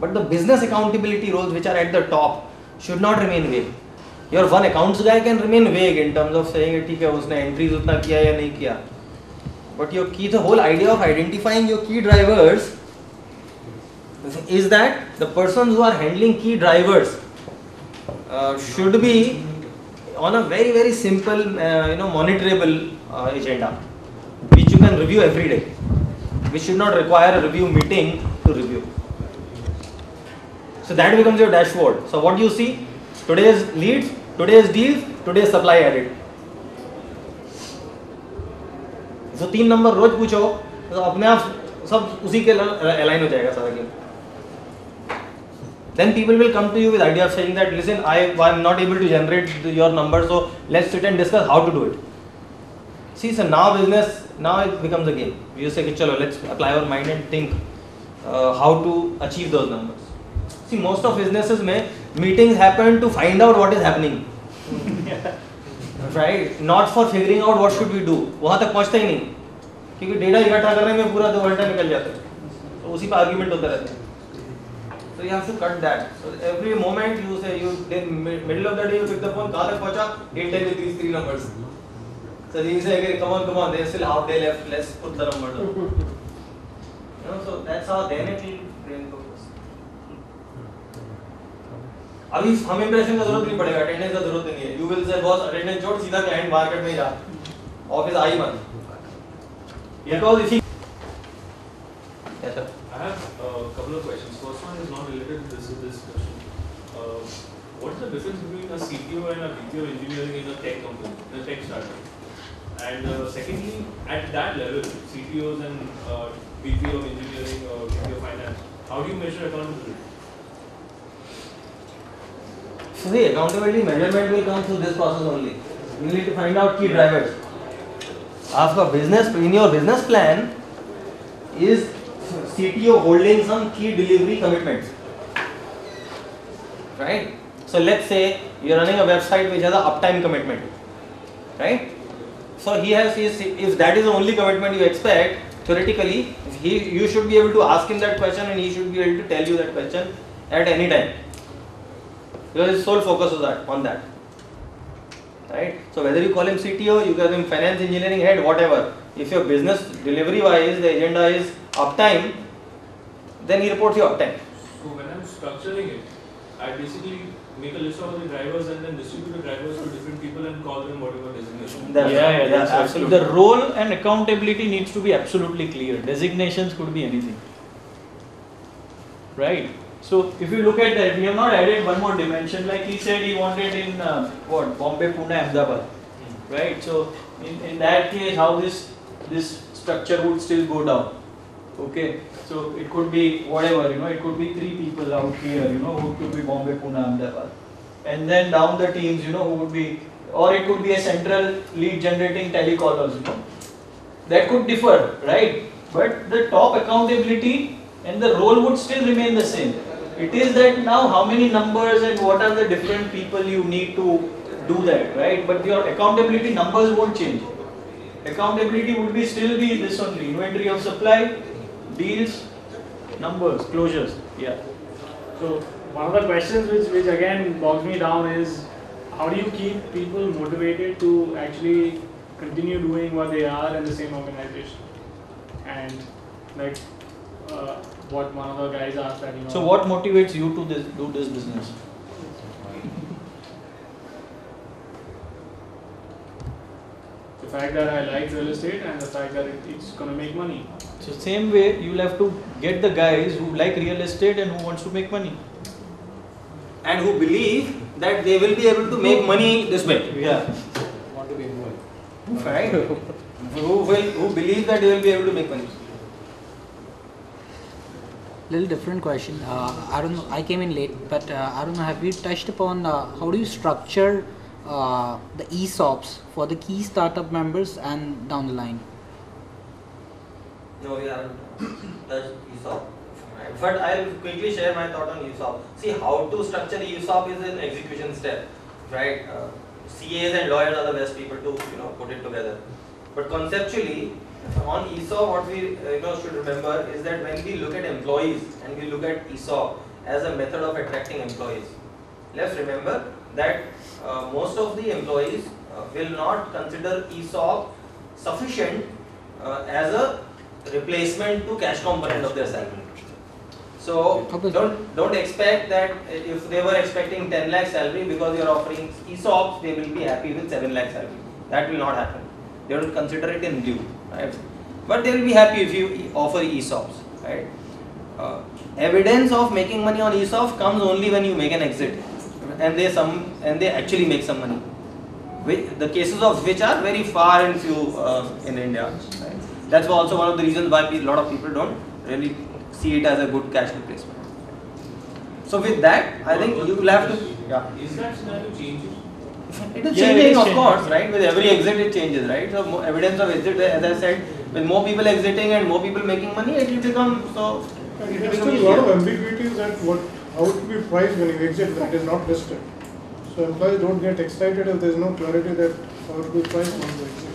but the business accountability roles which are at the top should not remain vague. Your one accounts guy can remain vague in terms of saying ठीक है उसने entries उतना किया या नहीं किया, but your key, the whole idea of identifying your key drivers is that the persons who are handling key drivers should be on a very very simple monitorable agenda which you can review every day, which should not require a review meeting to review. So that becomes your dashboard. So what do you see? Today's leads, today's deals, today's supply added. So 3 number रोज पूछो तो अपने आप सब उसी के align हो जाएगा सारा game. Then people will come to you with idea of saying that listen, I'm not able to generate your numbers, so let's sit and discuss how to do it. See, so now it becomes a game. You say कि चलो let's apply our mind and think how to achieve those numbers. See, most of businesses में meetings happen to find out what is happening, right? Not for figuring out what should we do. वहाँ तक पहुँचते ही नहीं, क्योंकि data इकट्ठा करने में पूरा 2 घंटा निकल जाता है, तो उसी पे आर्ग्यूमेंट होता रहता है. So you have to cut that. So every moment you say, middle of the day you pick the phone, कहाँ तक पहुँचा? 8 with these 3 numbers. So you say again, come on, there's still half day left. Let's put the numbers on. So that's how then it will brain focus. अभी हम impression का जरूरत नहीं पड़ेगा, attendance का जरूरत नहीं है. You will say boss attendance छोड़ सीधा client market में जा, office आई बंद. Because if he yes sir. I have a couple of questions. First one is not related to this question. What is the difference between a CTO and a VP of engineering in a tech company, in a tech startup? And secondly, at that level, CTOs and VP of engineering or VP of finance, how do you measure accountability? So the accountability measurement will come through this process only. You need to find out key drivers. After business, in your business plan, is CTO holding some key delivery commitments, right? So let's say you're running a website which has an uptime commitment, right? So he has his, if that is the only commitment you expect, theoretically, you should be able to ask him that question and he should be able to tell you that question at any time, because his sole focus is on that, right? So whether you call him CTO, you call him finance engineering head, whatever, if your business delivery wise the agenda is uptime, then he reports you uptime. So when I'm structuring it, I basically make a list of the drivers and then distribute the drivers to different people and call them whatever designation. That's absolutely. The role and accountability needs to be absolutely clear. Designations could be anything, right? So if you look at that, we have not added one more dimension. Like he said, he wanted in Bombay, Pune, Ahmedabad, right? So in that case, how this structure would still go down. Okay, so it could be whatever, it could be 3 people out here, who could be Bombay, Pune, Ahmedabad, and then down the teams, who would be, or it could be a central lead generating telecallers, that could differ, right? But the top accountability and the role would still remain the same. It is that now how many numbers and what are the different people you need to do that, right? But your accountability numbers won't change. Accountability would be still be this only: inventory of supply, deals, numbers, closures. Yeah. So one of the questions which again bogs me down is, how do you keep people motivated to actually continue doing what they are in the same organization? And like what one of the guys asked that, So what motivates you to do this business? The fact that I like real estate and the fact that it's going to make money. So same way, you'll have to get the guys who like real estate and who wants to make money. And who believe that they will be able to make money this way. Yeah. Want to be involved. Right? who believe that they will be able to make money. Little different question. I don't know. I came in late, but I don't know. Have you touched upon how do you structure the ESOPs for the key startup members and down the line? No, we haven't touched ESOP. But I'll quickly share my thought on ESOP. See, how to structure ESOP is an execution step, right? CAs and lawyers are the best people to put it together. But conceptually, on ESOP, what we should remember is that when we look at employees and we look at ESOP, as a method of attracting employees. Let's remember that most of the employees will not consider ESOP sufficient as a replacement to cash component of their salary. So don't expect that if they were expecting 10 lakh salary, because you are offering ESOPs, they will be happy with 7 lakh salary. That will not happen. They will consider it in lieu, right? But they will be happy if you offer ESOPs, right? Evidence of making money on ESOPs comes only when you make an exit, and they actually make some money. The cases of which are very far and few in India. Right? That's also one of the reasons why a lot of people don't really see it as a good cash replacement. So with that, I think you will have to. Yeah. Is that scenario changing? It is changing, of course, right? With every exit, it changes, right? So evidence of exit, as I said, with more people exiting and more people making money, it will become so. There is still a lot of ambiguity that how to be priced when you exit that is not listed. So employees don't get excited if there is no clarity that how to be priced when you exit.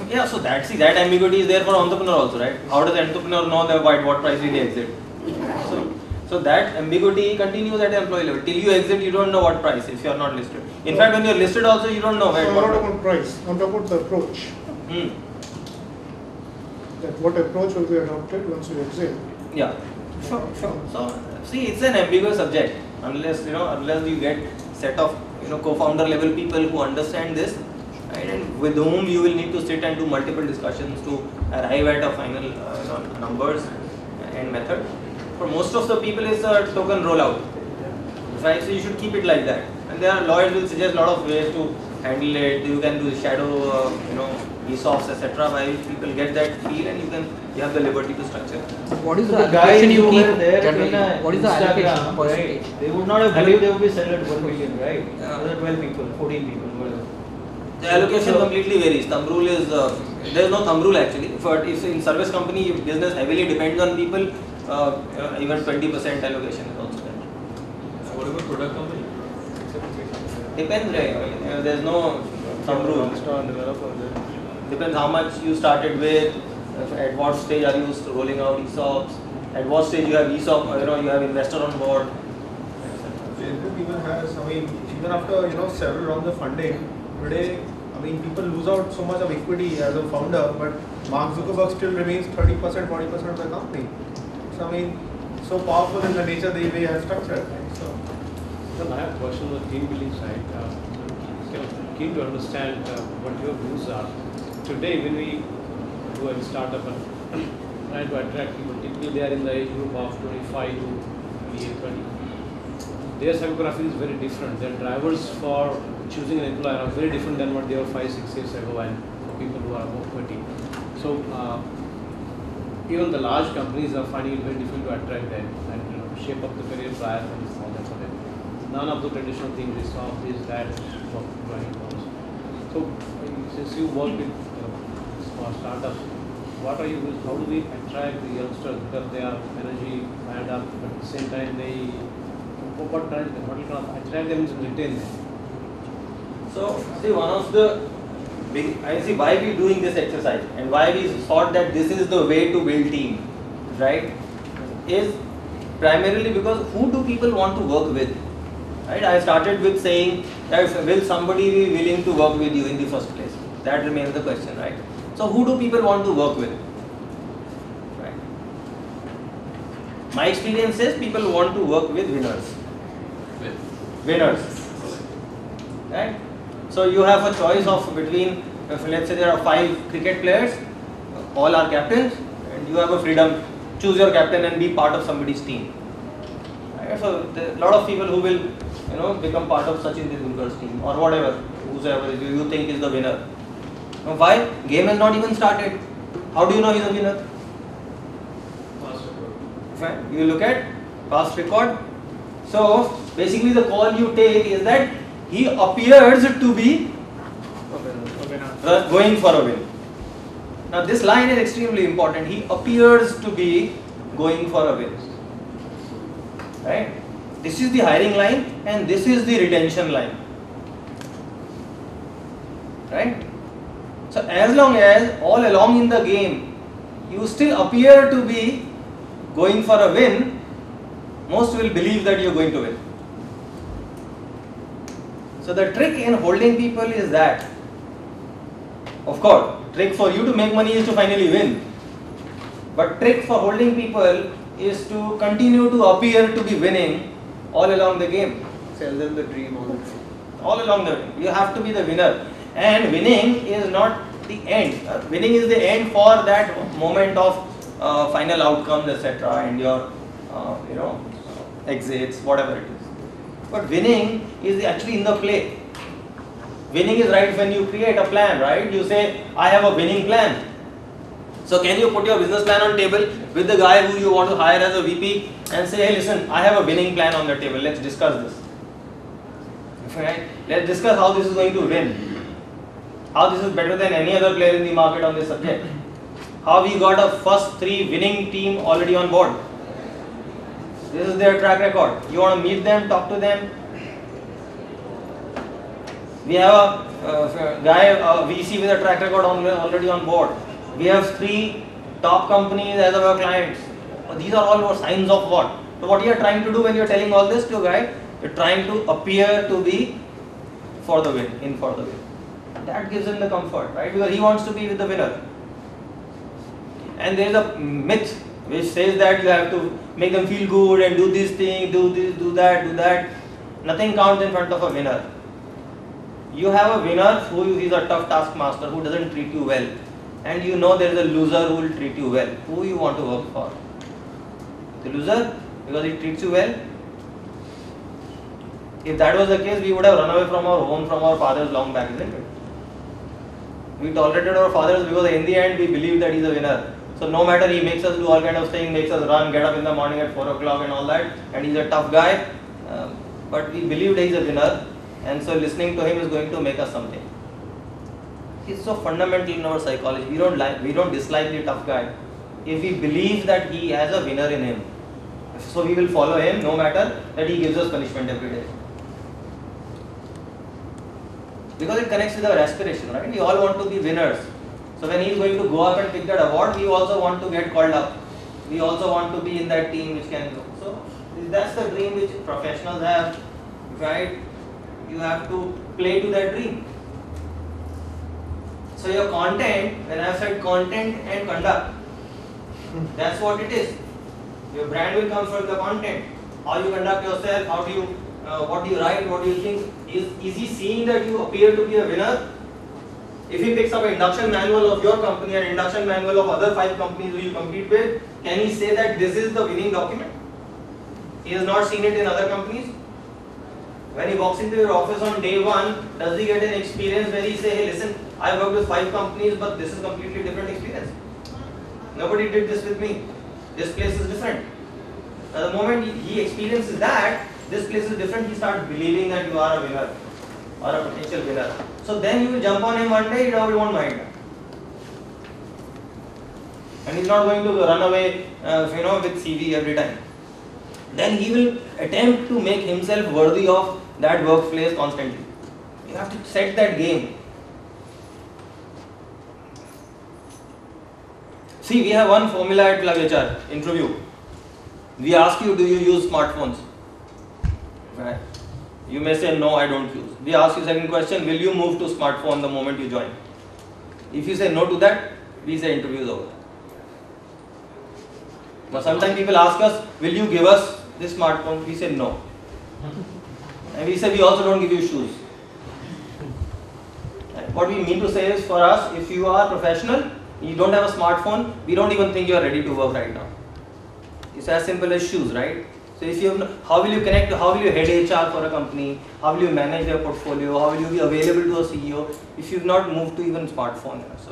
Yeah, so that ambiguity is there for entrepreneur also, right? How does the entrepreneur know that what price will they exit? So that ambiguity continues at the employee level. Till you exit, you don't know what price if you are not listed. In fact, when you are listed also, you don't know So I'm not about price, I'm talking about the approach. That what approach will be adopted once you exit. Yeah, sure. So see, it's an ambiguous subject unless you get set of co-founder level people who understand this, right, and with whom you will need to sit and do multiple discussions to arrive at a final numbers and method. For most of the people, it's a token rollout, right? So you should keep it like that. And there are lawyers will suggest a lot of ways to handle it. You can do shadow, ESOPs, etc. By which people get that feel, and you have the liberty to structure. What is the guys allocation you who keep were there generally? What is the allocation Instagram, percentage? right? They would not have believed they would be selling at 1 million, right? Yeah. There are 12 people, 14 people, whatever. The allocation completely varies. Thumb rule is there is no thumb rule actually. If in service company business heavily depends on people, even 20% allocation is also there. What about product company? Depends, right? There's no thumb rule. Depends how much you started with, at what stage are you rolling out ESOPs, at what stage you have ESOP, you have investor on board. Facebook even has, even after several rounds of funding, today, people lose out so much of equity as a founder, but Mark Zuckerberg still remains 30%, 40% of the company. So so powerful in the nature they have structured. Well, I have a question on the team building side. I'm keen to understand what your views are. Today, when we do a startup and try to attract people, typically they are in the age group of 25 to 30. Their psychography is very different. Their drivers for choosing an employer are very different than what they were 5, 6 years ago, and for people who are above 30. So, even the large companies are finding it very difficult to attract them and shape up the career path and all that for them. None of the traditional things we saw is that of joining firms. So, since you work with small startups, what are you? How do we attract the youngsters because they are energy fired up, but at the same time what kind of attract them to retain them? So, see, one of the I see why we are doing this exercise and why we thought that this is the way to build team, right? Is primarily because who do people want to work with, right? I started with saying that will somebody be willing to work with you in the first place? That remains the question, right? So who do people want to work with, right? My experience says people want to work with winners, right? So you have a choice of between, let's say there are 5 cricket players, all are captains, and you have a freedom, choose your captain and be part of somebody's team. Right? So there are a lot of people who will, become part of Sachin Tendulkar's team or whatever, whoever you think is the winner. Now why? Game has not even started. How do you know he's a winner? Fine. You look at past record. So basically the call you take is that he appears to be going for a win. Now this line is extremely important. He appears to be going for a win. Right? This is the hiring line and this is the retention line. Right? So as long as all along in the game you still appear to be going for a win, most will believe that you're going to win. So the trick in holding people is that, of course, trick for you to make money is to finally win. But trick for holding people is to continue to appear to be winning all along the game. Sell them the dream All along the way. You have to be the winner. And winning is not the end. Winning is the end for that moment of final outcomes, etc. and your exits, whatever it is. But winning is actually in the play. Winning is right when you create a plan, right? You say, I have a winning plan. So can you put your business plan on table with the guy who you want to hire as a VP and say, hey listen, I have a winning plan on the table, let's discuss this. Right? Let's discuss how this is going to win. How this is better than any other player in the market on this subject. How we got a first 3 winning team already on board. This is their track record. You want to meet them, talk to them. We have a guy, a VC with a track record already on board. We have 3 top companies as our clients. These are all signs of what? So what you are trying to do when you are telling all this to a guy, you are trying to appear to be for the win, in for the win. That gives him the comfort, right? Because he wants to be with the winner. And there is a myth which says that you have to make them feel good and do this thing, do this, do that, do that. Nothing counts in front of a winner. You have a winner who is a tough taskmaster, who doesn't treat you well. And you know there is a loser who will treat you well. Who you want to work for? The loser? Because he treats you well? If that was the case, we would have run away from our home, from our fathers long back, isn't it? We tolerated our fathers because in the end we believed that he's a winner. So no matter he makes us do all kind of things, makes us run, get up in the morning at 4 o'clock and all that, and he's a tough guy, but we believed he's a winner, and so listening to him is going to make us something. It's so fundamental in our psychology. We don't dislike the tough guy if we believe that he has a winner in him. So we will follow him no matter that he gives us punishment every day. Because it connects with our aspiration, right? We all want to be winners. So when he is going to go up and pick that award, we also want to get called up. We also want to be in that team which can go. So that's the dream which professionals have, right? You have to play to that dream. So your content, when I have said content and conduct, that's what it is. Your brand will come from the content. How you conduct yourself, how do you, what do you write, what do you think? Is he seeing that you appear to be a winner? If he picks up an induction manual of your company and induction manual of other 5 companies who you compete with, can he say that this is the winning document? He has not seen it in other companies. When he walks into your office on day 1, does he get an experience where he say, hey listen, I worked with 5 companies but this is completely different experience. Nobody did this with me. This place is different. The moment he experiences that, this place is different, he starts believing that you are a winner or a potential winner. So then you will jump on him one day, he won't mind. And he's not going to run away with CV every time. Then he will attempt to make himself worthy of that workplace constantly. You have to set that game. See, we have one formula at Plug HR interview. We ask you, do you use smartphones? Right. You may say, no, I don't use. We ask you second question, will you move to smartphone the moment you join? If you say no to that, we say interview is over. Now sometimes people ask us, will you give us this smartphone? We say no. And we say we also don't give you shoes. What we mean to say is, for us, if you are professional, you don't have a smartphone, we don't even think you are ready to work right now. It's as simple as shoes, right? So if you have, how will you connect, how will you head HR for a company, how will you manage their portfolio, how will you be available to a CEO if you've not moved to even smartphone? So